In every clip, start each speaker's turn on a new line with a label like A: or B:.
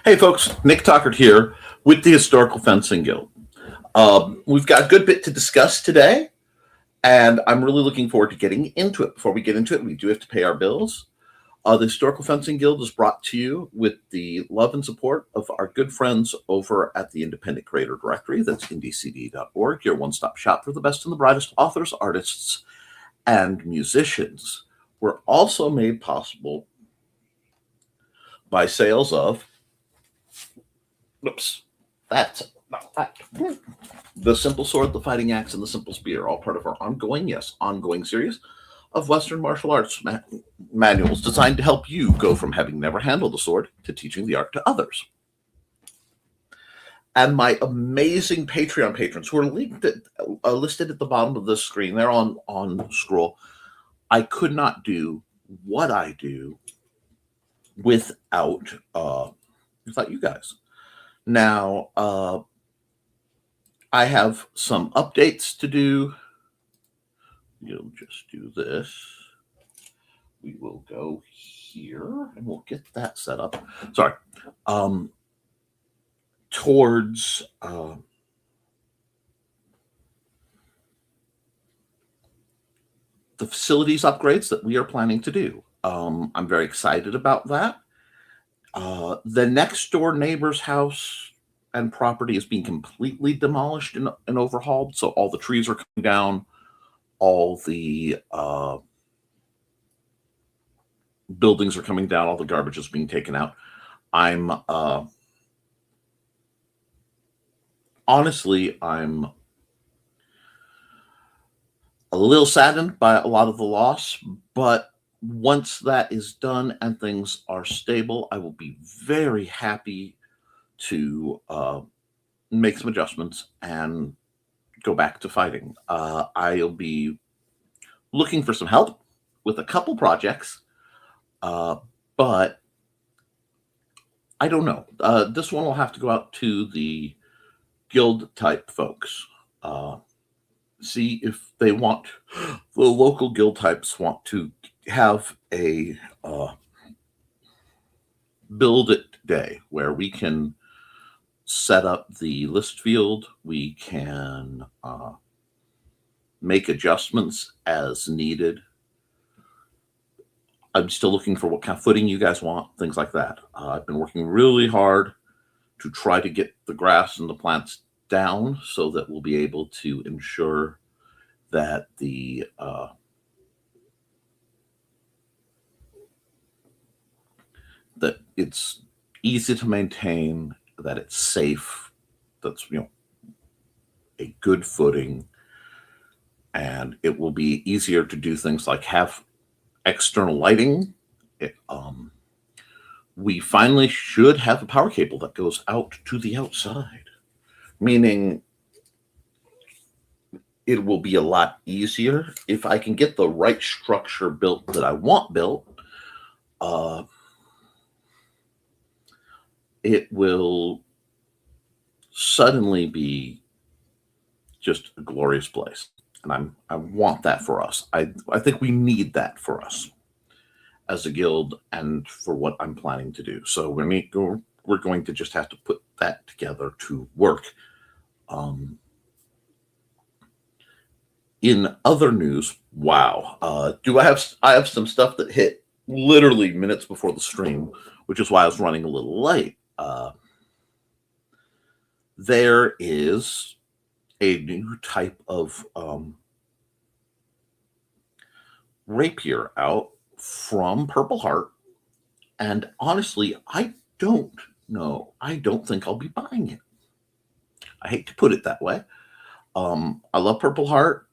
A: Hey folks, Nick Tuckert here with the Historical Fencing Guild. We've got a good bit to discuss today, and I'm really looking forward to getting into it. Before we get into it, we do have to pay our bills. The Historical Fencing Guild is brought to you with the love and support of our good friends over at the Independent Creator Directory. That's IndieCD.org, your one-stop shop for the best and the brightest authors, artists, and musicians. We're also made possible by sales of The Simple Sword, the Fighting Axe, and the Simple Spear, all part of our ongoing series of Western martial arts manuals designed to help you go from having never handled a sword to teaching the art to others. And my amazing Patreon patrons who are listed at the bottom of this screen, they're on scroll. I could not do what I do without you guys. Now, I have some updates to do. You'll just do this. We will go here and we'll get that set up. Sorry. Towards the facilities upgrades that we are planning to do. I'm very excited about that. The next door neighbor's house and property is being completely demolished and overhauled. So all the trees are coming down, all the buildings are coming down, all the garbage is being taken out. I'm honestly a little saddened by a lot of the loss, but once that is done and things are stable, I will be very happy to make some adjustments and go back to fighting. I'll be looking for some help with a couple projects, but I don't know. This one will have to go out to the guild type folks. See if they want, the local guild types want to have a build it day where we can set up the list field. We can make adjustments as needed. I'm still looking for what kind of footing you guys want, things like that. I've been working really hard to try to get the grass and the plants down so that we'll be able to ensure that that it's easy to maintain, that it's safe, that's a good footing, and it will be easier to do things like have external lighting. We finally should have a power cable that goes out to the outside, meaning it will be a lot easier if I can get the right structure built that I want built. It will suddenly be just a glorious place. And I want that for us. I think we need that for us as a guild and for what I'm planning to do. So we're going to just have to put that together to work. In other news, wow. I have some stuff that hit literally minutes before the stream, which is why I was running a little late. There is a new type of rapier out from Purple Heart, and honestly, I don't know. I don't think I'll be buying it. I hate to put it that way. I love Purple Heart,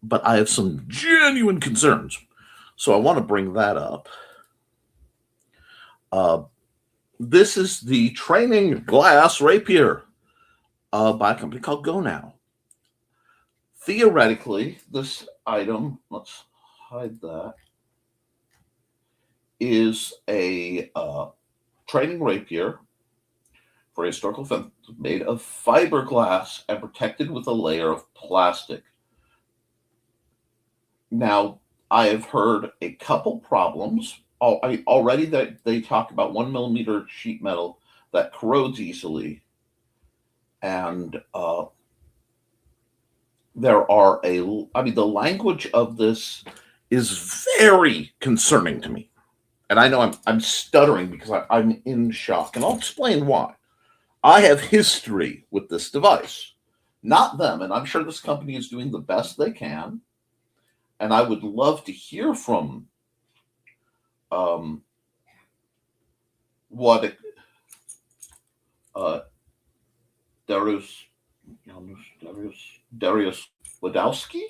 A: but I have some genuine concerns, so I want to bring that up. This is the training glass rapier by a company called Go Now. Theoretically, this item, let's hide that, is a training rapier for historical fence made of fiberglass and protected with a layer of plastic. Now, I have heard a couple problems already that they talk about 1 millimeter sheet metal that corrodes easily, and there are the language of this is very concerning to me, and I know I'm stuttering because I'm in shock, and I'll explain why. I have history with this device, not them, and I'm sure this company is doing the best they can, and I would love to hear from what Darius Wadowski,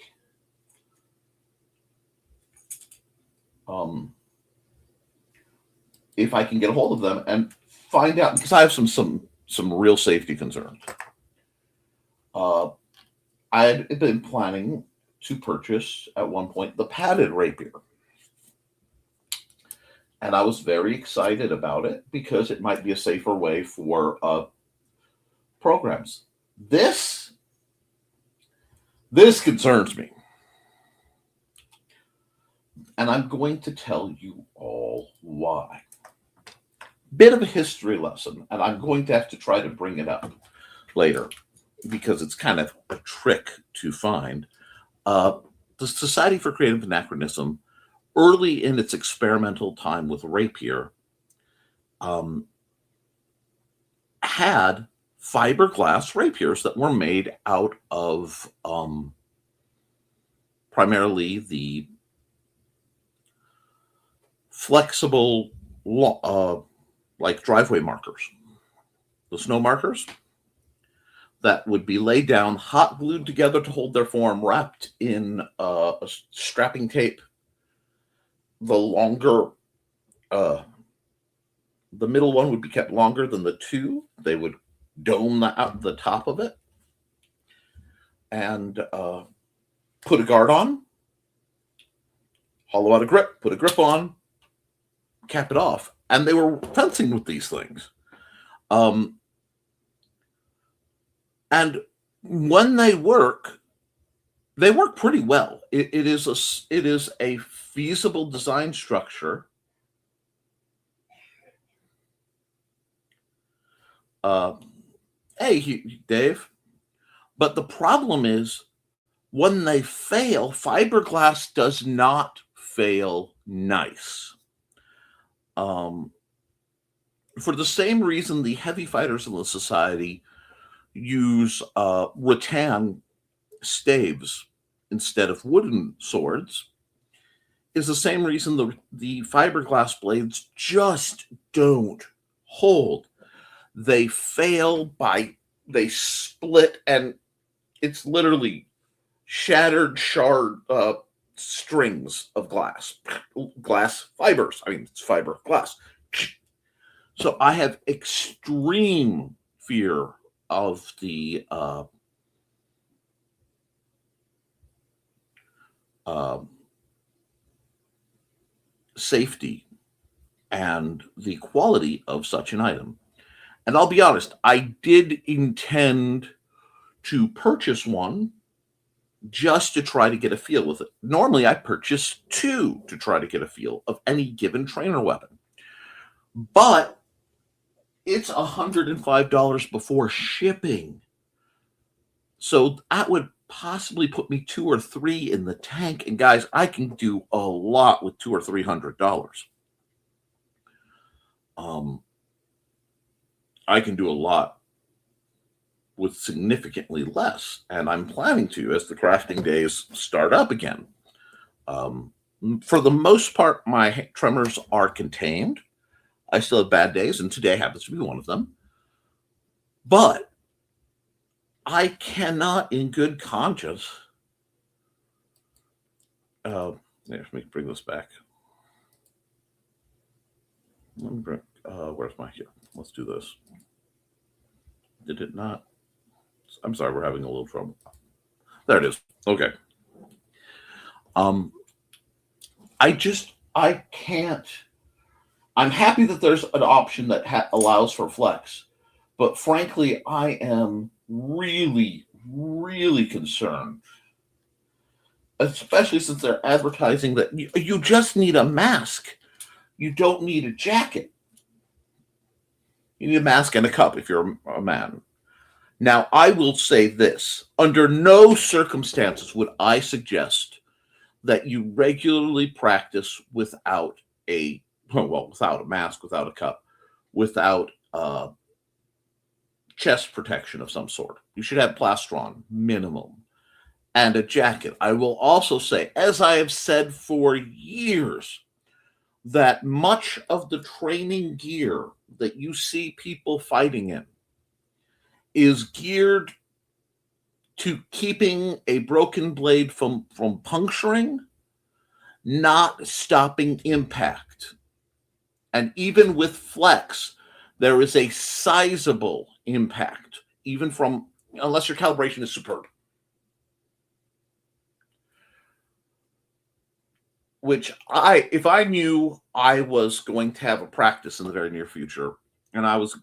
A: if I can get a hold of them and find out, because I have some real safety concerns. I had been planning to purchase at one point the padded rapier, and I was very excited about it because it might be a safer way for programs. This concerns me, and I'm going to tell you all why. Bit of a history lesson, and I'm going to have to try to bring it up later because it's kind of a trick to find. The Society for Creative Anachronism, early in its experimental time with rapier, had fiberglass rapiers that were made out of primarily the flexible like driveway markers, the snow markers that would be laid down, hot glued together to hold their form, wrapped in a strapping tape. The longer, the middle one would be kept longer than the two. They would dome the top of it and put a guard on, hollow out a grip, put a grip on, cap it off. And they were fencing with these things. And when they work pretty well. It is a feasible design structure. Hey, Dave. But the problem is when they fail, fiberglass does not fail nice. For the same reason the heavy fighters in the society use rattan staves instead of wooden swords, is the same reason the fiberglass blades just don't hold. They fail they split, and it's literally shattered strings of glass fibers. I mean, it's fiberglass. So I have extreme fear of the safety and the quality of such an item. And I'll be honest, I did intend to purchase one just to try to get a feel with it. Normally, I purchase two to try to get a feel of any given trainer weapon. But it's $105 before shipping. So that would possibly put me 2 or 3 in the tank. And guys, I can do a lot with $200 or $300. I can do a lot with significantly less, and I'm planning to as the crafting days start up again. For the most part, my tremors are contained. I still have bad days, and today happens to be one of them. But I cannot, in good conscience, let me bring this back. Let me bring, where's my here? Let's do this. Did it not? I'm sorry, we're having a little trouble. There it is. Okay. I can't. I'm happy that there's an option that allows for flex, but frankly, I am really, really concerned, especially since they're advertising that you just need a mask. You don't need a jacket. You need a mask and a cup if you're a man. Now, I will say this. Under no circumstances would I suggest that you regularly practice without a mask, without a cup, without chest protection of some sort. You should have plastron, minimum, and a jacket. I will also say, as I have said for years, that much of the training gear that you see people fighting in is geared to keeping a broken blade from puncturing, not stopping impact. And even with flex, there is a sizable impact, even from, unless your calibration is superb. Which if I knew I was going to have a practice in the very near future, and I was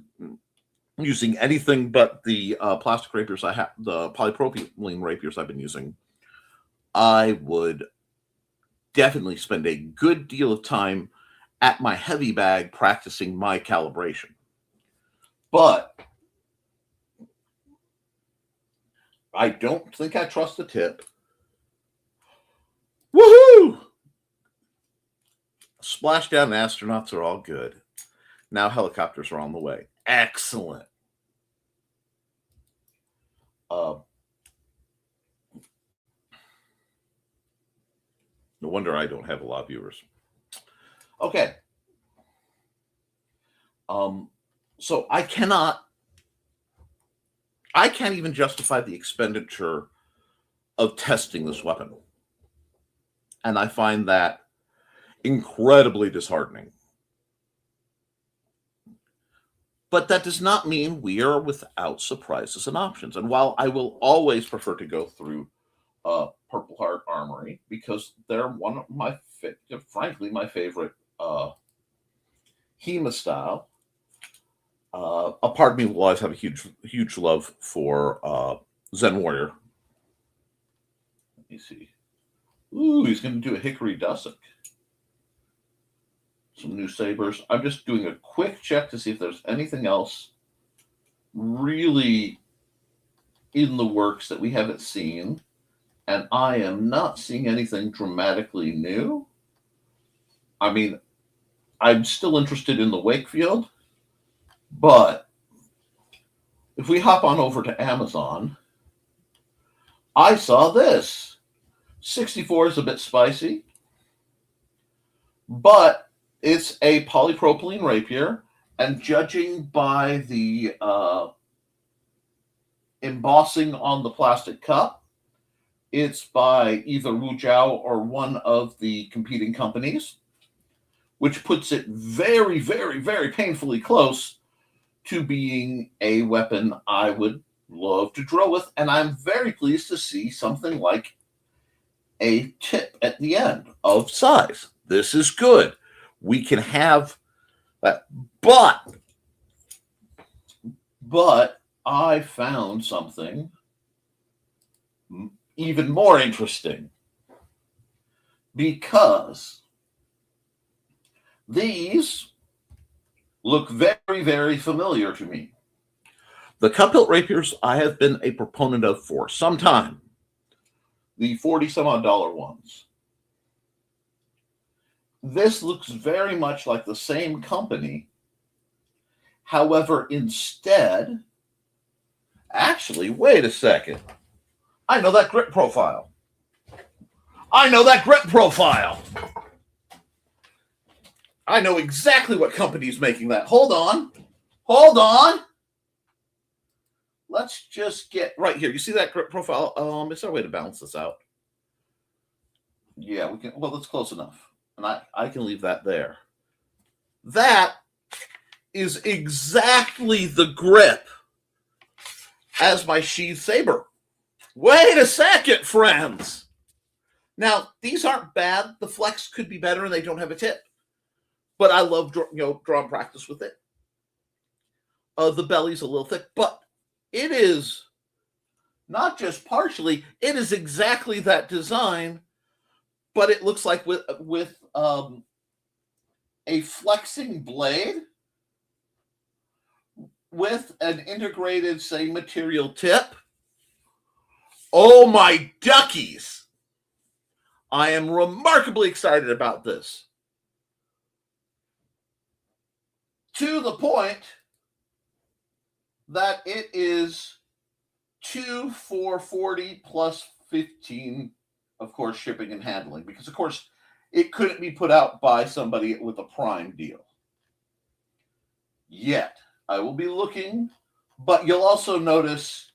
A: using anything but the plastic rapiers I have, the polypropylene rapiers I've been using, I would definitely spend a good deal of time at my heavy bag practicing my calibration. But I don't think I trust the tip. Woohoo! Splashdown and astronauts are all good. Now helicopters are on the way. Excellent. No wonder I don't have a lot of viewers. Okay. So I can't even justify the expenditure of testing this weapon. And I find that incredibly disheartening. But that does not mean we are without surprises and options. And while I will always prefer to go through Purple Heart Armory, because they're one of my, frankly, my favorite HEMA style, a part of me will always have a huge love for Zen Warrior. Let me see. Ooh, he's going to do a Hickory Dussock. Some new sabers. I'm just doing a quick check to see if there's anything else really in the works that we haven't seen. And I am not seeing anything dramatically new. I mean, I'm still interested in the Wakefield, but if we hop on over to Amazon, I saw this. 64 is a bit spicy, but it's a polypropylene rapier, and judging by the embossing on the plastic cup, it's by either Wu Jiao or one of the competing companies, which puts it very, very, very painfully close to being a weapon I would love to drill with. And I'm very pleased to see something like a tip at the end of size. This is good. We can have that. But I found something even more interesting, because these look very, very familiar to me. The cup hilt rapiers I have been a proponent of for some time. The $40-some-odd ones. This looks very much like the same company. However, instead, actually, wait a second. I know that grip profile. I know exactly what company is making that. Hold on. Let's just get right here. You see that grip profile? Is there a way to balance this out? Yeah, we can. Well, that's close enough. And I can leave that there. That is exactly the grip as my sheath saber. Wait a second, friends. Now, these aren't bad. The flex could be better and they don't have a tip. But I love draw and practice with it. The belly's a little thick, but it is not just partially, it is exactly that design, but it looks like with a a flexing blade with an integrated, say, material tip. Oh my duckies! I am remarkably excited about this. To the point that it is $2 for $40 plus $15, of course, shipping and handling, because of course it couldn't be put out by somebody with a Prime deal yet. I will be looking, but you'll also notice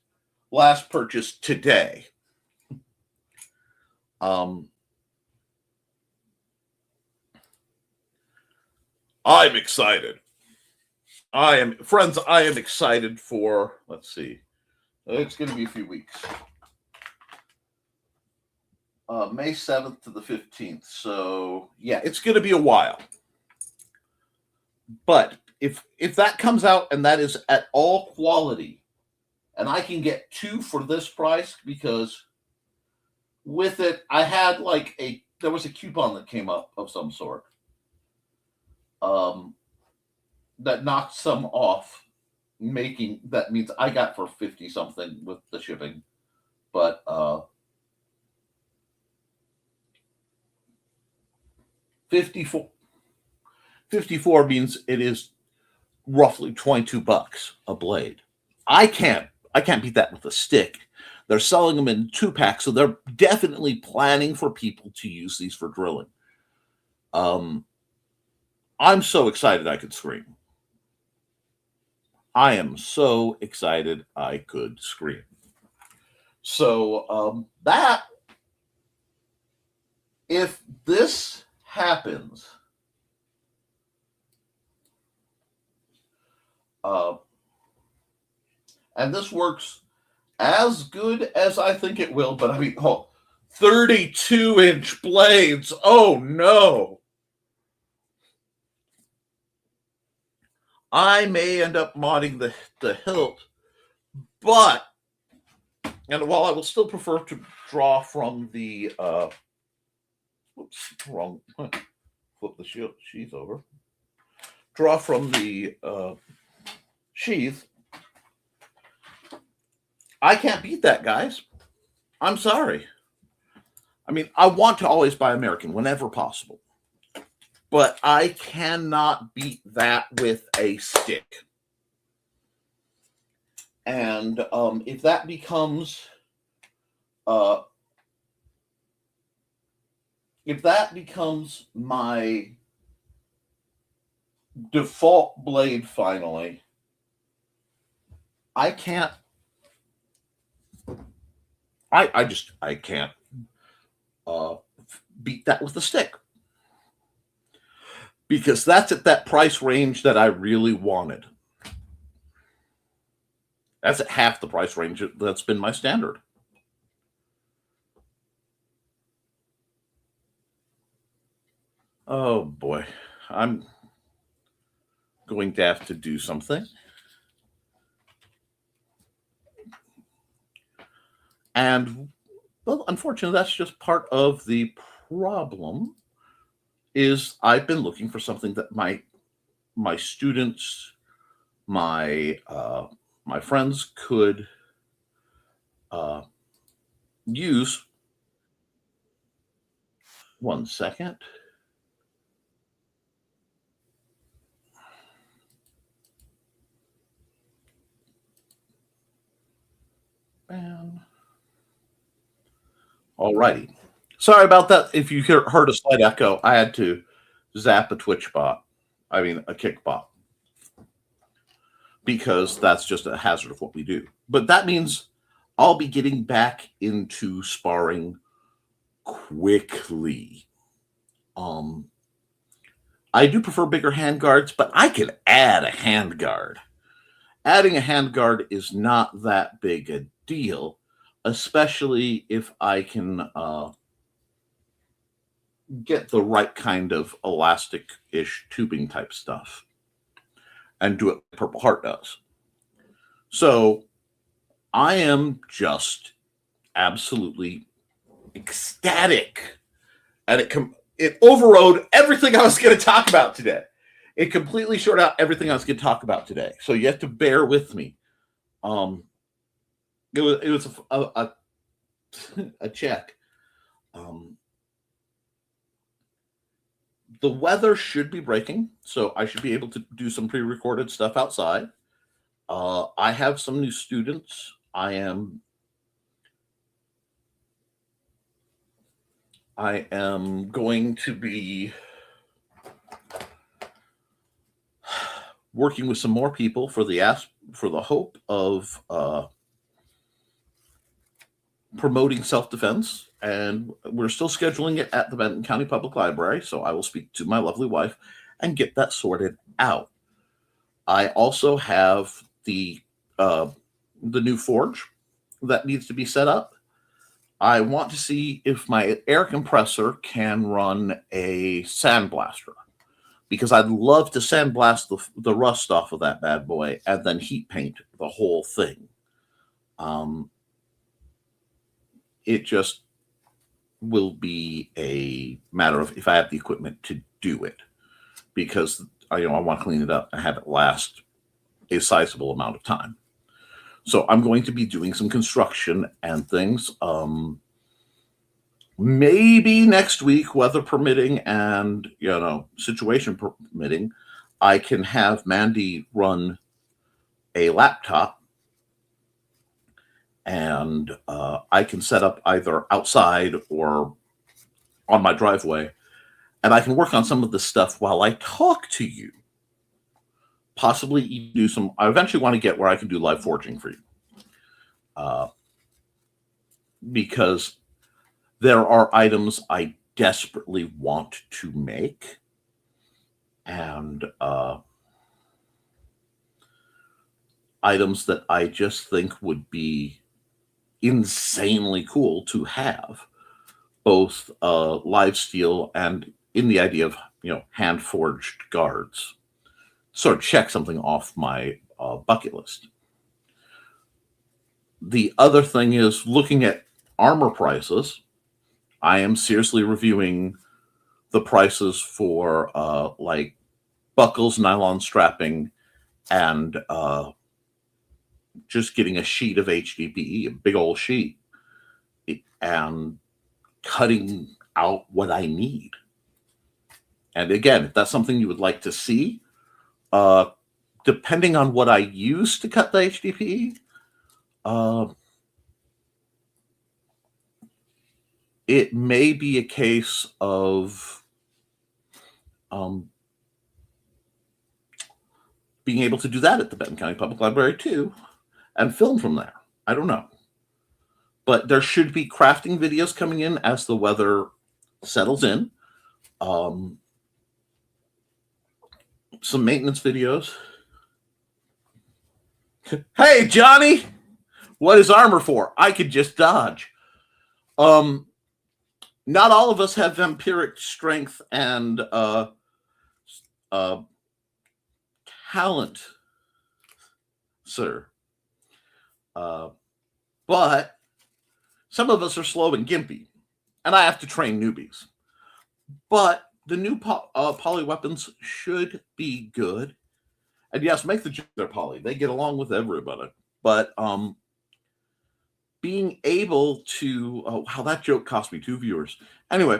A: last purchase today. I'm excited. I am excited for, let's see, it's going to be a few weeks. May 7th to the 15th. So, yeah, it's going to be a while. But if that comes out and that is at all quality, and I can get 2 for this price, because with it, I had there was a coupon that came up of some sort. That knocked some off, that means I got for 50 something with the shipping. But, 54 means it is roughly $22 a blade. I can't beat that with a stick. They're selling them in 2-packs, so they're definitely planning for people to use these for drilling. I'm so excited I could scream. I am so excited I could scream. So that, if this happens, and this works as good as I think it will, but I mean, 32-inch blades. Oh no. I may end up modding the hilt, but, and while I will still prefer to draw from the, wrong, flip the sheath over, draw from the sheath, I can't beat that, guys. I'm sorry. I mean, I want to always buy American whenever possible, but I cannot beat that with a stick. And if that becomes my default blade finally, I can't. I can't beat that with a stick, because that's at that price range that I really wanted. That's at half the price range that's been my standard. Oh boy, I'm going to have to do something. And, well, unfortunately, that's just part of the problem, is I've been looking for something that my students, my friends could use. One second. And all righty. Sorry about that. If you heard a slight echo, I had to zap a Twitch bot. I mean, a kick bot. Because that's just a hazard of what we do. But that means I'll be getting back into sparring quickly. I do prefer bigger handguards, but I can add a handguard. Adding a handguard is not that big a deal, especially if I can get the right kind of elastic-ish tubing type stuff and do it like Purple Heart does. So I am just absolutely ecstatic at it it overrode everything I was going to talk about today. It completely shorted out everything I was going to talk about today. So you have to bear with me. It was a check. The weather should be breaking, so I should be able to do some pre-recorded stuff outside. I have some new students. I am going to be working with some more people for the hope of promoting self-defense, and we're still scheduling it at the Benton County Public Library, so I will speak to my lovely wife and get that sorted out. I also have the new forge that needs to be set up. I want to see if my air compressor can run a sandblaster, because I'd love to sandblast the rust off of that bad boy and then heat paint the whole thing. It just will be a matter of if I have the equipment to do it, because I want to clean it up and have it last a sizable amount of time. So I'm going to be doing some construction and things. Maybe next week, weather permitting and situation permitting, I can have Mandy run a laptop, and I can set up either outside or on my driveway, and I can work on some of this stuff while I talk to you. Possibly do some. I eventually want to get where I can do live forging for you, because there are items I desperately want to make, and items that I just think would be insanely cool to have, both live steel and in the idea of hand forged guards. Sort of check something off my bucket list. The other thing is looking at armor prices. I am seriously reviewing the prices for like buckles, nylon strapping, and just getting a sheet of HDPE, a big old sheet, and cutting out what I need. And again, if that's something you would like to see, depending on what I use to cut the HDPE, it may be a case of being able to do that at the Benton County Public Library too, and film from there. I don't know. But there should be crafting videos coming in as the weather settles in. Some maintenance videos. Hey, Johnny! What is armor for? I could just dodge. Not all of us have vampiric strength and talent, sir. But some of us are slow and gimpy, and I have to train newbies. But the new poly weapons should be good. And yes, make the joke they're poly. They get along with everybody. But being able to... Oh, wow, that joke cost me 2 viewers. Anyway,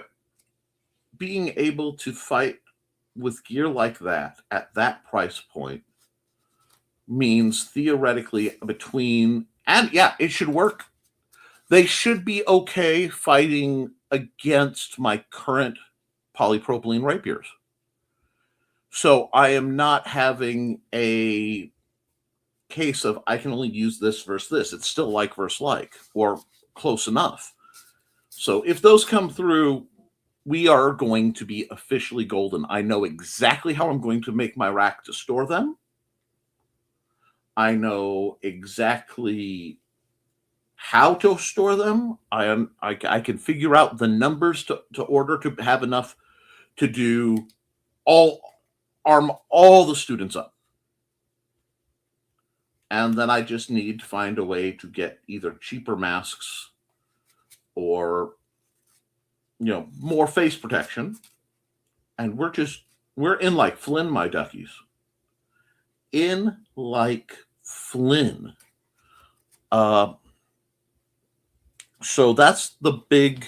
A: being able to fight with gear like that at that price point means theoretically between... And yeah, it should work. They should be okay fighting against my current polypropylene rapiers. So I am not having a case of I can only use this versus this. It's still like versus like, or close enough. So if those come through, we are going to be officially golden. I know exactly how I'm going to make my rack to store them. I know exactly how to store them. I can figure out the numbers to order to have enough to do arm all the students up. And then I just need to find a way to get either cheaper masks or more face protection. And we're in like Flynn, my duckies. In like Flynn. So that's the big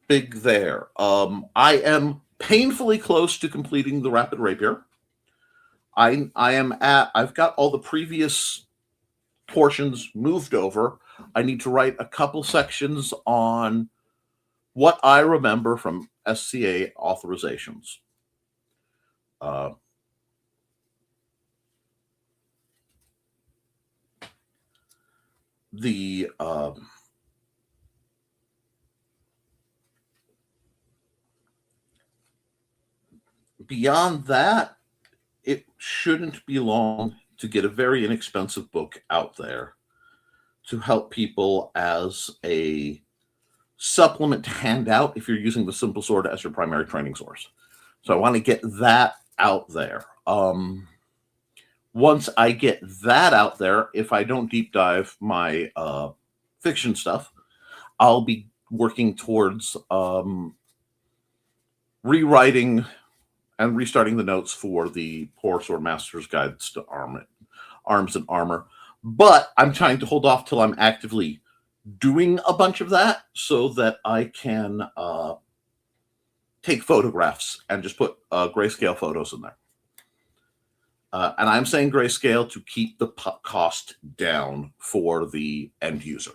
A: there. I am painfully close to completing the Rapid Rapier. I've got all the previous portions moved over. I need to write a couple sections on what I remember from SCA authorizations. Beyond that, it shouldn't be long to get a very inexpensive book out there to help people as a supplement to hand out if you're using the Simple Sword as your primary training source. So I want to get that out there. Once I get that out there, if I don't deep dive my fiction stuff, I'll be working towards rewriting and restarting the notes for the Poor Swordmaster's Guides to Arms and Armor. But I'm trying to hold off till I'm actively doing a bunch of that so that I can take photographs and just put grayscale photos in there. And I'm saying grayscale to keep the cost down for the end user.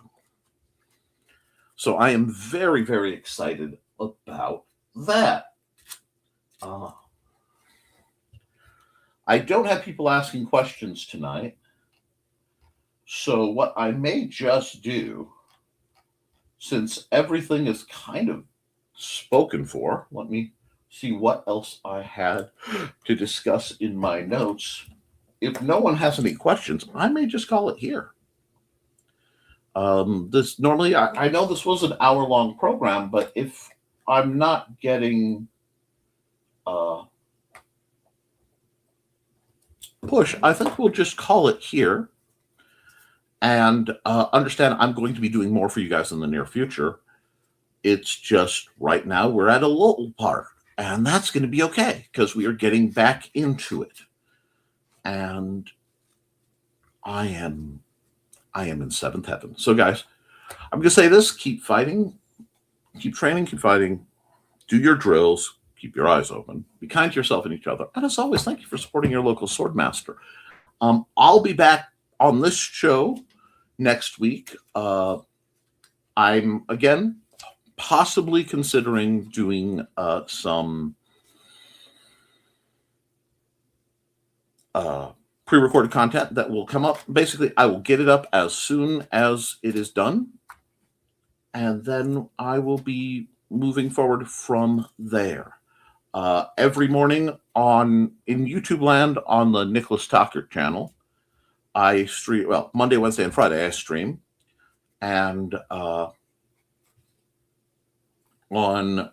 A: So I am very, very excited about that. I don't have people asking questions tonight. So what I may just do, since everything is kind of spoken for, let me see what else I had to discuss in my notes. If no one has any questions, I may just call it here. This normally, I know this was an hour-long program, but if I'm not getting push, I think we'll just call it here. And understand I'm going to be doing more for you guys in the near future. It's just right now we're at a lull part, and that's going to be okay because we are getting back into it. And I am in seventh heaven. So guys, I'm going to say this: keep fighting, keep training, keep fighting, do your drills, keep your eyes open, be kind to yourself and each other. And as always, thank you for supporting your local swordmaster. I'll be back on this show next week. I'm again possibly considering doing some pre-recorded content that will come up. Basically, I will get it up as soon as it is done, and then I will be moving forward from there. Every morning in YouTube land on the Nicholas Tockert channel, I stream, well, Monday, Wednesday, and Friday I stream, and on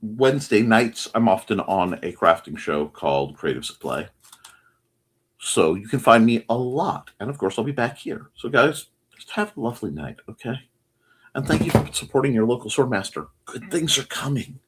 A: Wednesday nights, I'm often on a crafting show called Creative Supply. So you can find me a lot. And of course, I'll be back here. So guys, just have a lovely night, okay? And thank you for supporting your local swordmaster. Good things are coming.